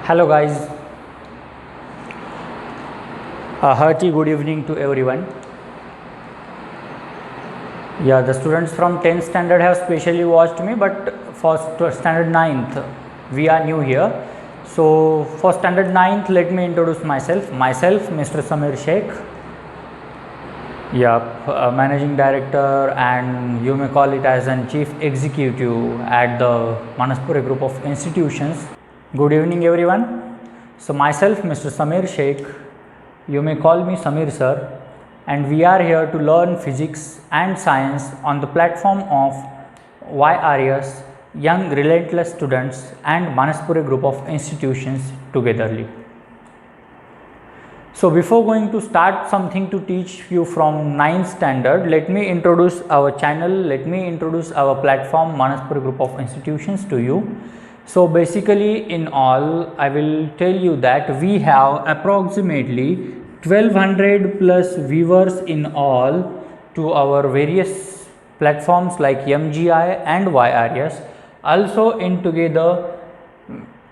Hello guys, a hearty good evening to everyone. Yeah, the students from 10th standard have specially watched me, but for standard 9th we are new here. So for standard 9th, let me introduce myself. Mr. Samir Sheikh. Yeah, managing director, and you may call it as an chief executive at the Manaspuri group of institutions. Good evening everyone. So myself Mr. Samir Sheikh, you may call me Samir sir, and we are here to learn physics and science on the platform of YRS, Young Relentless Students and Manaspuri group of institutions togetherly. So before going to start something to teach you from 9th standard, let me introduce our channel, let me introduce our platform Manaspuri group of institutions to you. So basically in all, I will tell you that we have approximately 1200 plus viewers in all to our various platforms like MGI and YRS. Also in together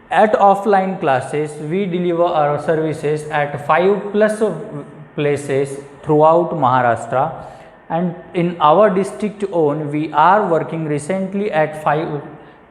at offline classes, we deliver our services at 5 plus places throughout Maharashtra, and in our district own we are working recently at 5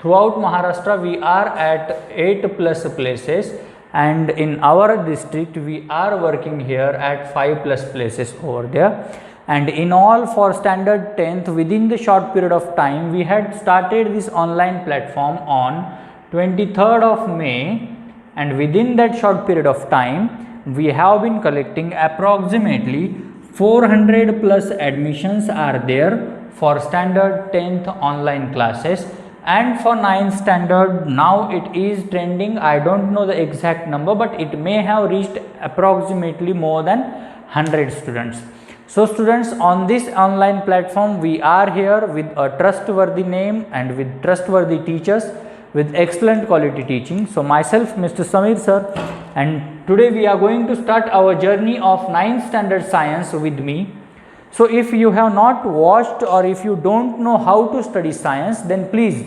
throughout Maharashtra. We are at 8 plus places, and in our district we are working here at 5 plus places over there. And in all, for standard 10th, within the short period of time, we had started this online platform on 23rd of May, and within that short period of time we have been collecting approximately 400 plus admissions are there for standard 10th online classes. And for 9th standard, now it is trending, I don't know the exact number, but it may have reached approximately more than 100 students. So students, on this online platform we are here with a trustworthy name and with trustworthy teachers with excellent quality teaching. So myself Mr. Samir sir, and today we are going to start our journey of 9th standard science with me. So if you have not watched or if you don't know how to study science, then please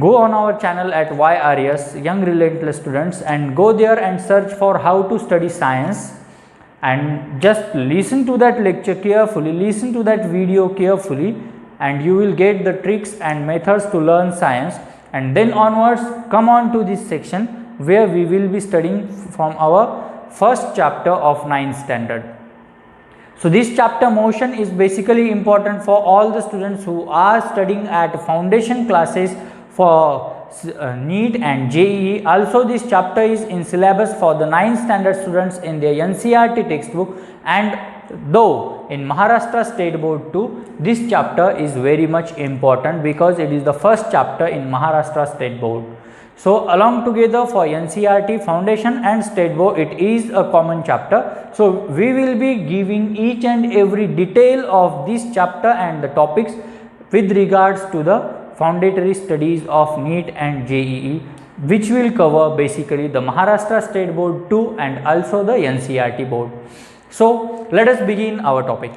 go on our channel at YRS, Young Relentless Students, and go there and search for how to study science, and just listen to that lecture carefully, listen to that video carefully, and you will get the tricks and methods to learn science. And then onwards, come on to this section where we will be studying from our first chapter of 9th standard. So this chapter motion is basically important for all the students who are studying at foundation classes for NEET and JEE. Also this chapter is in syllabus for the 9th standard students in their NCERT textbook, and though in Maharashtra State Board too, this chapter is very much important because it is the first chapter in Maharashtra State Board. So along together for NCERT, Foundation and State Board, it is a common chapter. So we will be giving each and every detail of this chapter and the topics with regards to the foundatory studies of NEET and JEE, which will cover basically the Maharashtra State Board too and also the NCERT board. So let us begin our topic.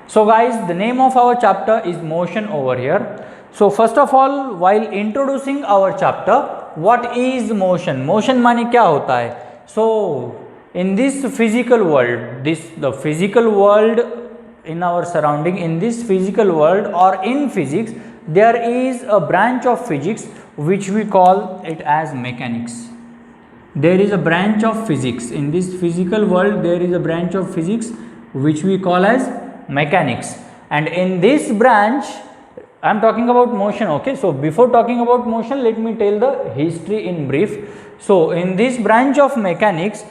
So guys, the name of our chapter is motion over here. So first of all, while introducing our chapter, what is motion? Motion माने क्या होता है? So in this physical world, the physical world in our surrounding, in this physical world or in physics, there is a branch of physics which we call it as mechanics. There is a branch of physics in this physical world. There is a branch of physics which we call as mechanics, and in this branch I am talking about motion. Okay, so before talking about motion, let me tell the history in brief. So in this branch of mechanics,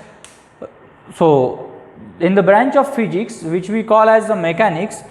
so in the branch of physics which we call as the mechanics,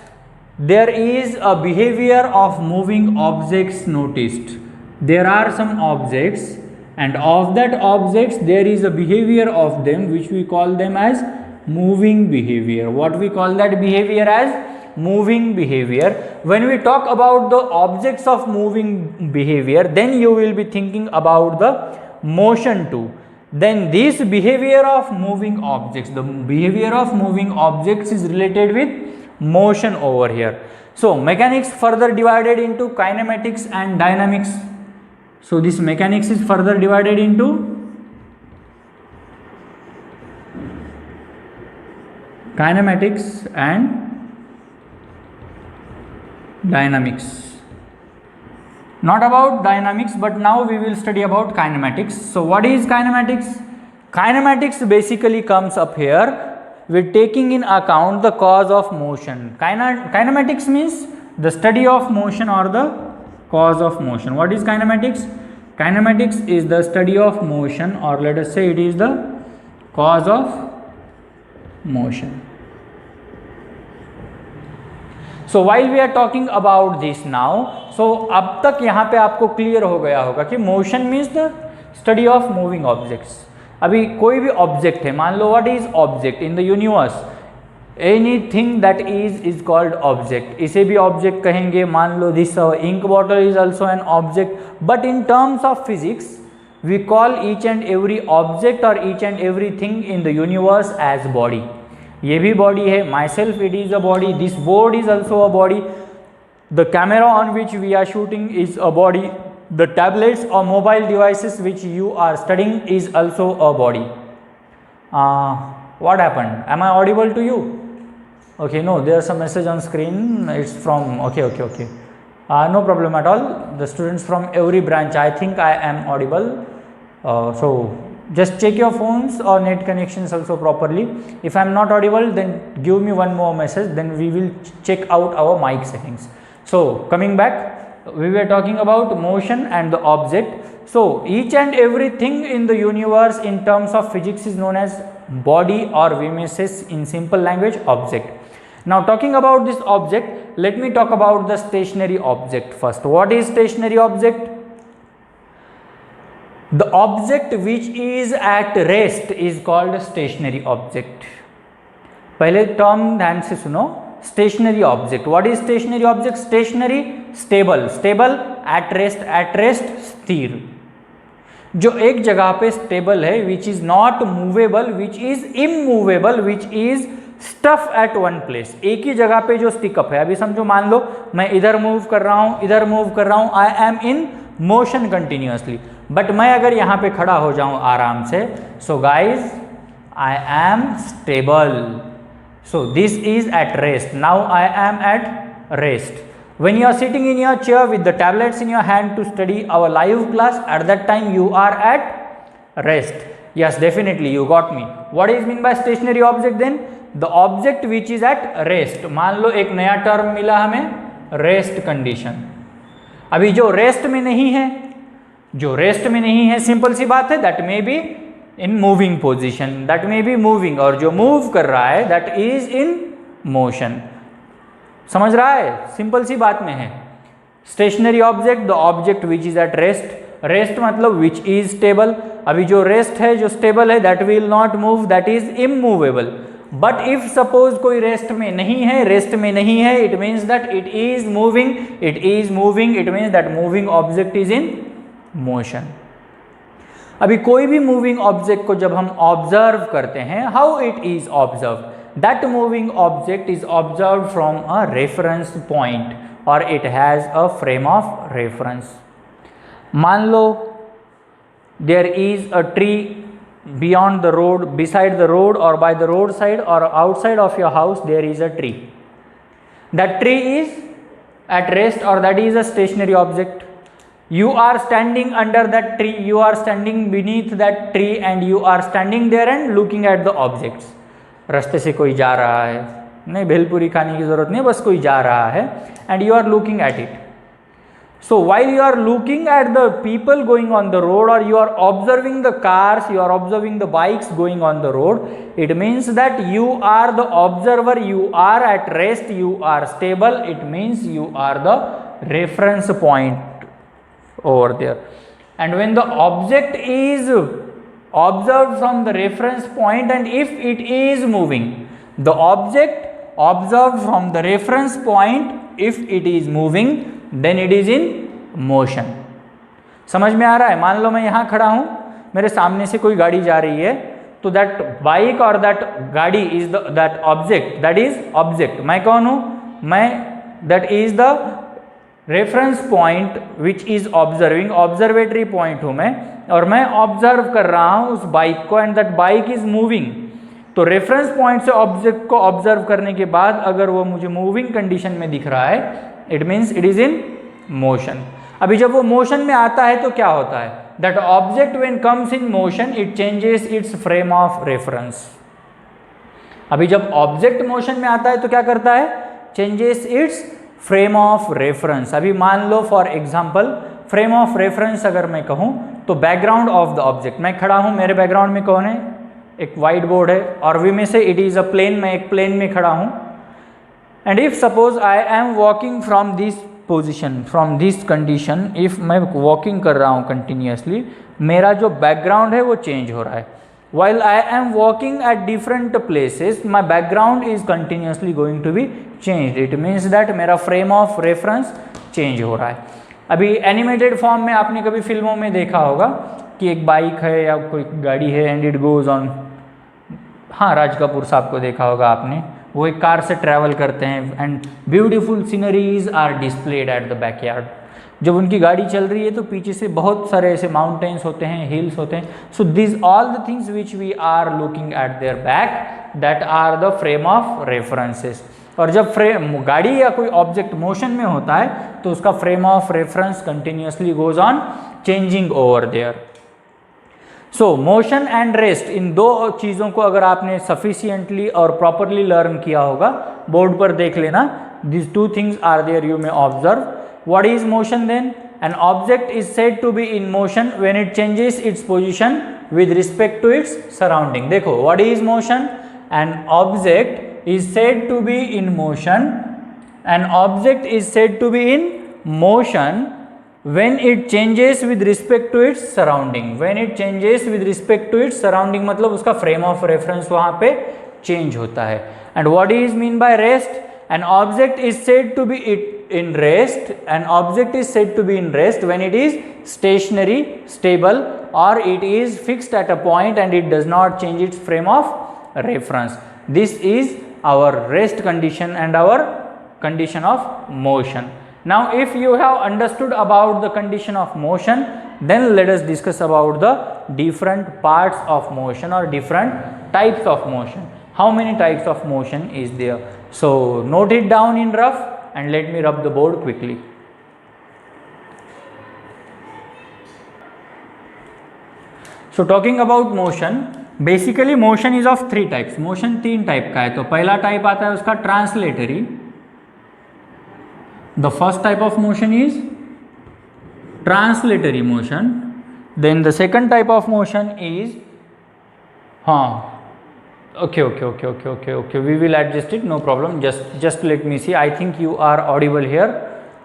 there is a behavior of moving objects noticed. There are some objects, and of that objects there is a behavior of them which we call them as moving behavior. What we call that behavior as? Moving behavior. When we talk about the objects of moving behavior, then you will be thinking about the motion too. Then this behavior of moving objects, the behavior of moving objects is related with motion over here. So mechanics further divided into kinematics and dynamics. So this mechanics is further divided into kinematics and dynamics. Not about dynamics, but now we will study about kinematics. So what is kinematics? Kinematics basically comes up here with taking in account the cause of motion. Kinematics means the study of motion or the cause of motion. What is kinematics? Kinematics is the study of motion, or let us say it is the cause of motion. So while we are talking about this now, so अब तक यहाँ पे आपको clear हो गया होगा कि motion means the study of moving objects. अभी कोई भी ऑब्जेक्ट है, मान लो what is object in the universe, anything that is called object. इसे भी ऑब्जेक्ट कहेंगे. मान लो this ink bottle is also an object. But in terms of physics we call each and every object और each and every thing in the universe as body. ये भी body है. Myself it is a body. This board is also a body. The camera on which we are shooting is a body. The tablets or mobile devices which you are studying is also a body. What happened? Am I audible to you? Okay, no, there's a message on screen. It's from okay. No problem at all. The students from every branch, I think I am audible. So just check your phones or net connections also properly. If I am not audible, then give me one more message. Then we will check out our mic settings. So coming back, we were talking about motion and the object. So each and everything in the universe in terms of physics is known as body, or we may say in simple language object. Now talking about this object, let me talk about the stationary object first. What is stationary object? The object which is at rest is called stationary object. पहले term ध्यान से सुनो. Stationary object. What is stationary object? Stationary stable, stable at rest स्थिर. जो एक जगह पे stable है, which is not movable, which is immovable, which is stuff at one place. एक ही जगह पे जो स्टिकअप है. अभी समझो, मान लो मैं इधर मूव कर रहा हूं, इधर मूव कर रहा हूं, I am in motion continuously. But मैं अगर यहां पे खड़ा हो जाऊं आराम से, so guys I am stable. So this is at rest. Now I am at rest. When you are sitting in your chair with the tablets in your hand to study our live class, at that time you are at rest. Yes, definitely you got me. What is mean by stationary object then? The object which is at rest. मान लो एक नया term मिला हमें, rest condition. अभी जो rest में नहीं है, सिंपल सी बात है, that may be in moving position, that may be moving. और जो मूव कर रहा है दैट इज इन मोशन. समझ रहा है? सिंपल सी बात में है. Stationary object, the object which is at rest. Rest मतलब विच इज स्टेबल. अभी जो रेस्ट है, जो स्टेबल है, that will not move, that is immovable. But if suppose कोई रेस्ट में नहीं है, it means that it is moving. It means that moving object is in motion. अभी कोई भी मूविंग ऑब्जेक्ट को जब हम ऑब्जर्व करते हैं, how it is observe? That moving object is observe from a reference point, और it has a frame of reference. मान लो there is a tree beyond the road, beside the road, और by the road side, और outside of your house there is a tree. That tree is at rest, और that is a stationary object. You are standing under that tree, you are standing beneath that tree, and you are standing there and looking at the objects. रास्ते से कोई जा रहा है, नहीं भेलपुरी खाने की जरूरत नहीं, बस कोई जा रहा है, and you are looking at it. So while you are looking at the people going on the road, or you are observing the cars, you are observing the bikes going on the road, it means that you are the observer, you are at rest, you are stable. It means you are the reference point over there. And when the object is observed from the reference point, and if it is moving, the object observed from the reference point, if it is moving, then it is in motion. समझ में आ रहा है? मान लो मैं यहाँ खड़ा हूँ, मेरे सामने से कोई गाड़ी जा रही है, तो दैट बाइक और दैट गाड़ी is that object, that is object. मैं कौन हूँ? मैं that is the reference point which is observing, observatory point हूं मैं और मैं ऑब्जर्व कर रहा हूं उस बाइक को and that bike is moving. तो रेफरेंस पॉइंट से ऑब्जेक्ट को ऑब्जर्व करने के बाद अगर वो मुझे मूविंग कंडीशन में दिख रहा है, it means it is in motion. अभी जब वो मोशन में आता है तो क्या होता है, that object when comes in motion it changes its frame of reference. अभी जब ऑब्जेक्ट मोशन में आता है तो क्या करता है, changes its frame of reference. अभी मान लो for example frame of reference अगर मैं कहूं तो बैकग्राउंड ऑफ द ऑब्जेक्ट, मैं खड़ा हूं, मेरे बैकग्राउंड में कौन है, एक व्हाइट बोर्ड है और वी में से इट इज अ प्लेन, मैं एक प्लेन में खड़ा हूं and if suppose I am walking from this position, from this condition, if मैं वॉकिंग कर रहा हूं कंटिन्यूसली, मेरा जो बैकग्राउंड है वो चेंज हो रहा है। While I am walking at different places, my background is continuously going to be changed. It means that मेरा frame of reference change हो रहा है। अभी एनिमेटेड फॉर्म में आपने कभी फिल्मों में देखा होगा कि एक बाइक है या कोई गाड़ी है एंड इट गोज ऑन, हाँ राज कपूर साहब को देखा होगा आपने, वो एक कार से ट्रैवल करते हैं and beautiful sceneries are displayed at the backyard. जब उनकी गाड़ी चल रही है तो पीछे से बहुत सारे ऐसे माउंटेन्स होते हैं, हिल्स होते हैं। So this all the things which we are looking at there back that are the frame of references. और जब गाड़ी या कोई ऑब्जेक्ट मोशन में होता है तो उसका frame of reference continuously goes on changing over there. So motion and rest, इन दो चीज़ों को अगर आपने सफिशियंटली और प्रॉपरली लर्न किया होगा, बोर्ड पर देख लेना, this two things are there you may observe. What is motion then? An object is said to be in motion when it changes its position with respect to its surrounding. देखो, what is motion? An object is said to be in motion. An object is said to be in motion when it changes with respect to its surrounding. When it changes with respect to its surrounding मतलब उसका frame of reference वहाँ पे change होता है. And what is mean by rest? An object is said to be in rest. An object is said to be in rest when it is stationary, stable, or it is fixed at a point and it does not change its frame of reference. This is our rest condition and our condition of motion. Now if you have understood about the condition of motion, then let us discuss about the different parts of motion or different types of motion. How many types of motion is there? So note it down in rough and let me rub the board quickly. So talking about motion, basically motion is of three types. Motion तीन type का है। तो पहला type आता है उसका translatory. The first type of motion is translatory motion. Then the second type of motion is okay, we will adjust it, no problem, just let me see. I think you are audible here.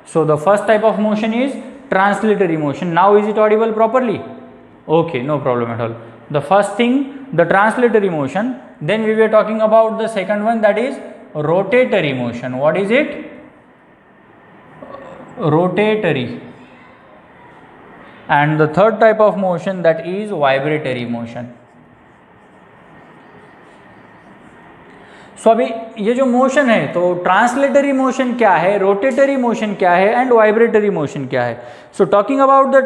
So the first type of motion is translatory motion. Now is it audible properly? Okay, no problem at all. The first thing, the translatory motion. Then we were talking about the second one, that is rotatory motion. What is it? Rotatory. And the third type of motion, that is vibratory motion. सो अभी ये जो motion है, तो translatory motion क्या है, rotatory motion क्या है and vibratory motion क्या है। So talking about the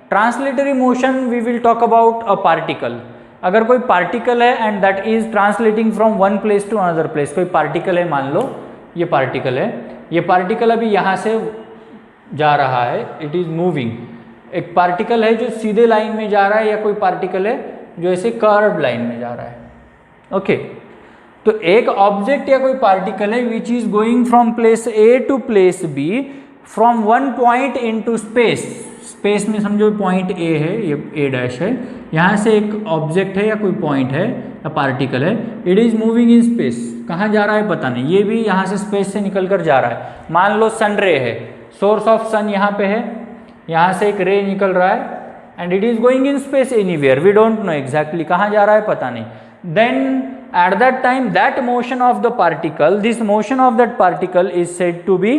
translatory motion we will talk about a particle. अगर कोई पार्टिकल है and that is translating from one place to another place, कोई पार्टिकल है, मान लो ये पार्टिकल है, ये पार्टिकल अभी यहाँ से जा रहा है, इट इज मूविंग। एक पार्टिकल है जो सीधे लाइन में जा रहा है, या कोई पार्टिकल है जो ऐसे कर्व लाइन में जा रहा है। ओके, तो एक ऑब्जेक्ट या कोई पार्टिकल है which is going from place A to place B from one point into space. Space में समझो पॉइंट ए है, ये ए डैश है, यहाँ से एक ऑब्जेक्ट है या कोई पॉइंट है या पार्टिकल है, it is moving in space. कहाँ जा रहा है पता नहीं, ये भी यहाँ से स्पेस से निकल कर जा रहा है। मान लो सन रे है, सोर्स ऑफ सन यहाँ पे है, यहाँ से एक रे निकल रहा है and it is going in space anywhere, we don't know exactly कहाँ जा रहा है पता नहीं। Then at that time that motion of the particle, this motion of that particle is said to be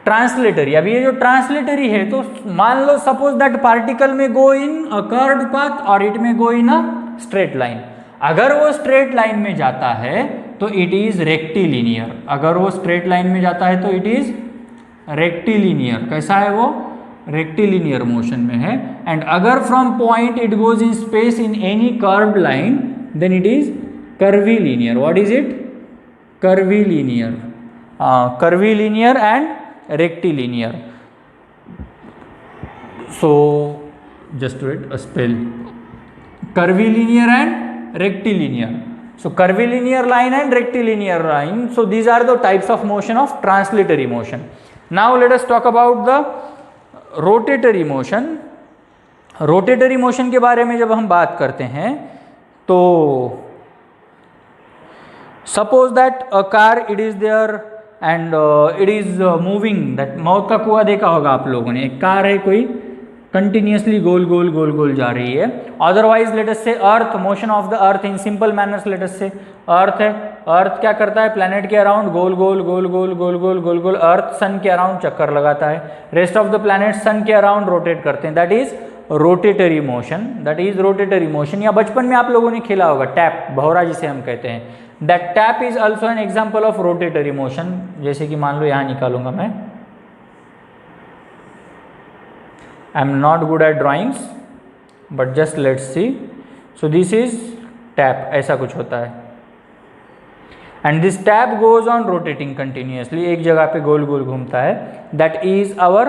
translatory. अब ये जो ट्रांसलेटरी है, तो मान लो सपोज दैट पार्टिकल में गो इन अ कर्व्ड पाथ और इट में गो इन अ स्ट्रेट लाइन। अगर वो स्ट्रेट लाइन में जाता है तो इट इज रेक्टिलिनियर। अगर वो स्ट्रेट लाइन में जाता है तो इट इज रेक्टिलिनियर। कैसा है वो? रेक्टिलिनियर मोशन में है। एंड अगर from point it goes in space in any curved line then it is curvilinear. What is it? Curvilinear. Curvilinear and rectilinear. So just wait, a spell. Curvilinear and rectilinear. So curvilinear line and rectilinear line. So these are the types of motion of translatory motion. Now let us talk about the rotatory motion. Rotatory motion के बारे में जब हम बात करते हैं तो suppose that a car it is there and it is moving. that मौत का कुआं देखा होगा आप लोगों ने। एक कार है कोई कंटिन्यूसली गोल गोल गोल गोल जा रही है। Otherwise let us say earth, motion of the earth in simple manners. Let us say earth है, अर्थ क्या करता है? प्लैनेट के अराउंड गोल गोल गोल गोल गोल गोल गोल गोल, अर्थ सन के अराउंड चक्कर लगाता है। Rest of the planet sun के अराउंड रोटेट करते हैं। That is rotatory motion. That is rotatory motion. या बचपन में आप लोगों ने खेला होगा टैप, भौरा जिसे हम कहते हैं। That tap is also an example of rotatory motion. जैसे कि मान लो यहाँ निकालूंगा मैं, I am not good at drawings but just let's see. So this is tap, ऐसा कुछ होता है। and this tap goes on rotating continuously, एक जगह पे गोल गोल घूमता है। that is our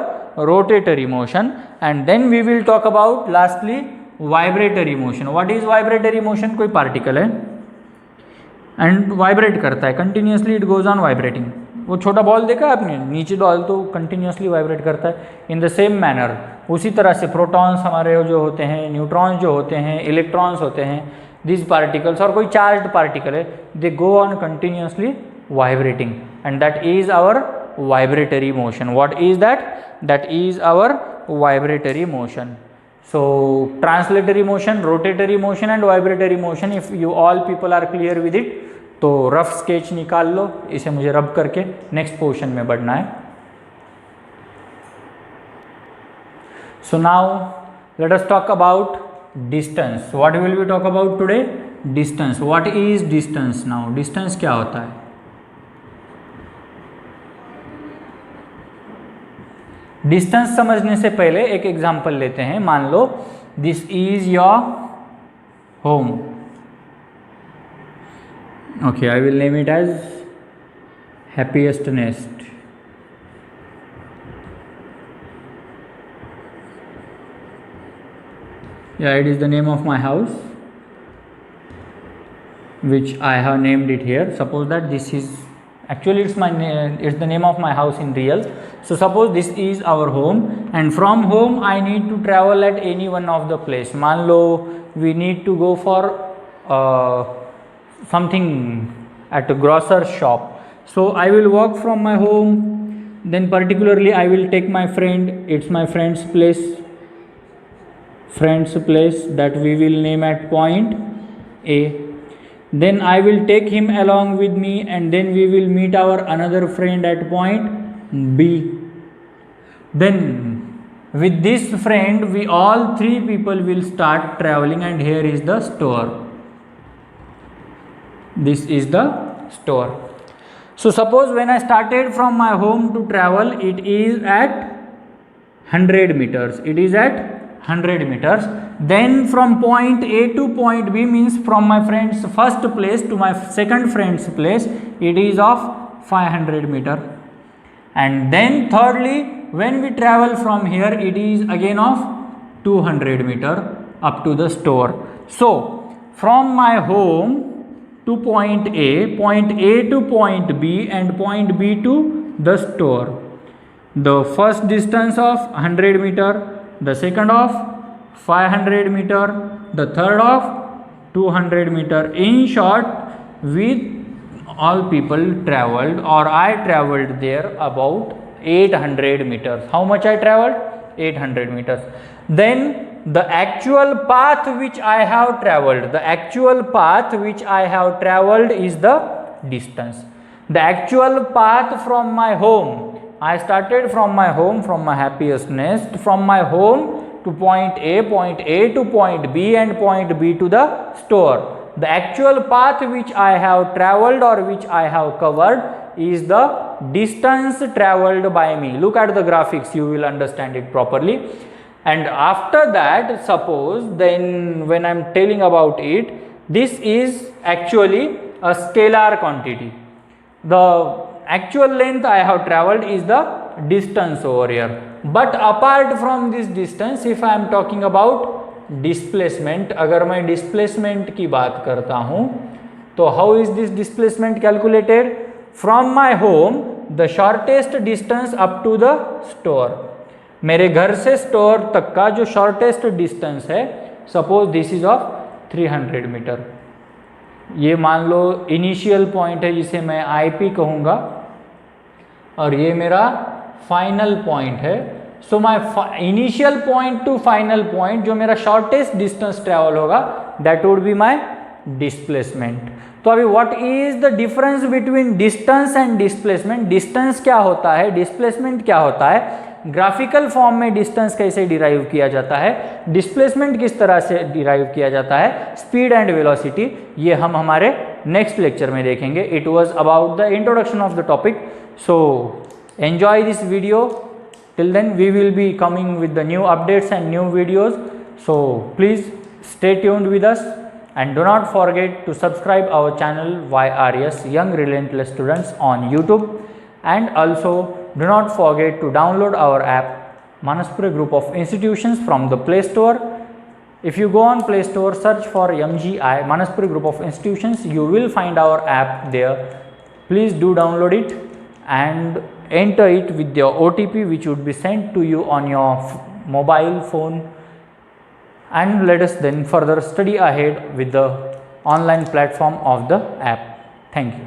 rotatory motion. and then we will talk about lastly vibratory motion. what is vibratory motion? कोई particle है and vibrate करता है continuously, it goes on vibrating. वो छोटा बॉल देखा आपने, नीचे डाल तो कंटिन्यूसली वाइब्रेट करता है। इन द सेम मैनर, उसी तरह से प्रोटॉन्स हमारे जो होते हैं, न्यूट्रॉन्स जो होते हैं, इलेक्ट्रॉन्स होते हैं, दिस पार्टिकल्स और कोई चार्ज्ड पार्टिकल है, they go on continuously vibrating and that is our vibratory motion. What is that? That is our vibratory motion. So translatory motion, rotatory motion and vibratory motion, if you all people are clear with it, तो rough sketch निकाल लो, इसे मुझे रब करके next portion में बढ़ना है. So now let us talk about distance. What will we talk about today? Distance. What is distance now? Distance क्या होता है? डिस्टेंस समझने से पहले एक एग्जाम्पल लेते हैं. मान लो this is your home. Okay, I will name it as happiest nest. या it is the name of my house which I have named it here. Suppose that this is actually it's the name of my house in real. So suppose this is our home and from home I need to travel at any one of the place. मान लो we need to go for something at a grocer shop. So I will walk from my home, then particularly I will take my friend. It's my friend's place that we will name at point A. Then I will take him along with me and then we will meet our another friend at point B. Then with this friend we all three people will start traveling and here is the store. This is the store. So suppose when I started from my home to travel, it is at 100 meters. It is at 100 meters. Then from point A to point B means from my friend's first place to my second friend's place, it is of 500 meter. And then thirdly, when we travel from here, it is again of 200 meter up to the store. So from my home to point A to point B and point B to the store, the first distance of 100 meter, the second of 500 meter, the third of 200 meter. In short, we all people traveled or I traveled there about 800 meters. How much I traveled? 800 meters. Then the actual path which I have traveled is the distance. The actual path from my home, I started from my home, from my happiest nest, from my home to point A to point B and point B to the store. the actual path which I have traveled or which I have covered is the distance traveled by me. Look at the graphics, you will understand it properly. And after that, suppose then when I am telling about it, this is actually a scalar quantity. The actual length I have traveled is the distance over here. But apart from this distance, if I am talking about displacement, अगर मैं displacement की बात करता हूं तो how is this displacement calculated? From my home the shortest distance up to the store, मेरे घर से स्टोर तक का जो शॉर्टेस्ट डिस्टेंस है, suppose this is of 300 metre. ये मान लो इनिशियल पॉइंट है जिसे मैं आईपी कहूँगा और ये मेरा फाइनल पॉइंट है. So my initial point to final point जो मेरा शॉर्टेस्ट डिस्टेंस ट्रेवल होगा, that would be my displacement. तो अभी what is the difference between distance and displacement? Distance क्या होता है, डिस्प्लेसमेंट क्या होता है, ग्राफिकल फॉर्म में डिस्टेंस कैसे डिराइव किया जाता है, डिस्प्लेसमेंट किस तरह से डिराइव किया जाता है, स्पीड एंड वेलोसिटी, ये हम हमारे नेक्स्ट लेक्चर में देखेंगे. It was about the introduction of the topic. So enjoy this video. Till then we will be coming with the new updates and new videos. So please stay tuned with us and do not forget to subscribe our channel YRS Young Relentless Students on YouTube, and also do not forget to download our app Manaspuri Group of Institutions from the Play Store. If you go on Play Store, search for MGI Manaspuri Group of Institutions, you will find our app there. Please do download it and enter it with your OTP which would be sent to you on your mobile phone, and let us then further study ahead with the online platform of the app. Thank you.